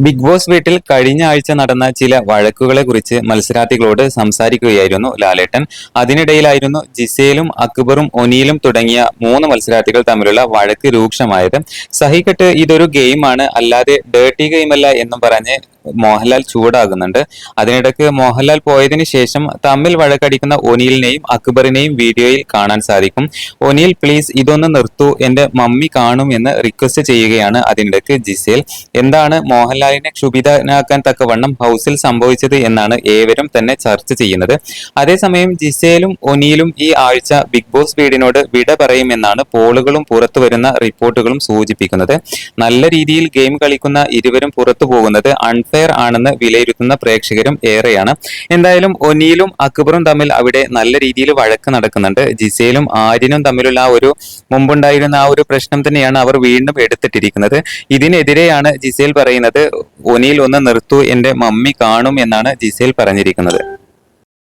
Big boss വീട്ടിൽ കഴിഞ്ഞ ആഴ്ച നടന്ന ചില വഴക്കുകളെ കുറിച്ച് മത്സരാർത്ഥികളോട് സംസാരിക്കുകയായിരുന്നു ലാലേട്ടൻ. അതിനിടയിലായിരുന്നു ജിസേലും അക്ബറും ഒനീലും തുടങ്ങിയ 3 മത്സരാർത്ഥികൾ തമ്മിലുള്ള വഴക്ക് രൂക്ഷമായത്. സഹികെട്ട് ഇതൊരു ഗെയിമാണ്, അല്ലാതെ ഡേർട്ടി ഗെയിമല്ല എന്നും പറഞ്ഞ് മോഹൻലാൽ ചൂടാകുന്നുണ്ട്. അതിനിടയ്ക്ക് മോഹൻലാൽ പോയതിനു ശേഷം തമ്മിൽ വഴക്കടിക്കുന്ന ഒനീലിനെയും അക്ബറിനെയും വീഡിയോയിൽ കാണാൻ സാധിക്കും. ഒനീൽ പ്ലീസ് ഇതൊന്ന് നിർത്തൂ, എന്റെ മമ്മി കാണും എന്ന് റിക്വസ്റ്റ് ചെയ്യുകയാണ് അതിനിടയ്ക്ക് ജിസേൽ. എന്താണ് മോഹൻലാലിനെ ക്ഷുഭിതനാക്കാൻ തക്കവണ്ണം ഹൗസിൽ സംഭവിച്ചത് എന്നാണ് ഏവരും തന്നെ ചർച്ച ചെയ്യുന്നത്. അതേസമയം ജിസേലും ഒനീലും ഈ ആഴ്ച ബിഗ് ബോസ് വീടിനോട് വിട പറയുമെന്നാണ് പോളുകളും പുറത്തുവരുന്ന റിപ്പോർട്ടുകളും സൂചിപ്പിക്കുന്നത്. നല്ല രീതിയിൽ ഗെയിം കളിക്കുന്ന ഇരുവരും പുറത്തു പോകുന്നത് അൺഫെയർ ആണെന്ന് വിലയിരുത്തുന്ന പ്രേക്ഷകരും ഏറെയാണ്. എന്തായാലും ഒനീലും അക്ബറും തമ്മിൽ അവിടെ നല്ല രീതിയിൽ വഴക്ക് നടക്കുന്നുണ്ട്. ജിസേലും ആര്യനും തമ്മിലുള്ള മുമ്പുണ്ടായിരുന്ന ആ ഒരു പ്രശ്നം തന്നെയാണ് അവർ വീണ്ടും എടുത്തിട്ടിരിക്കുന്നത്. ഇതിനെതിരെയാണ് ജിസേൽ പറയുന്നത്, ഒനീൽ ഒന്ന് നിർത്തൂ, എന്റെ മമ്മി കാണും എന്നാണ് ജിസേൽ പറഞ്ഞിരിക്കുന്നത്.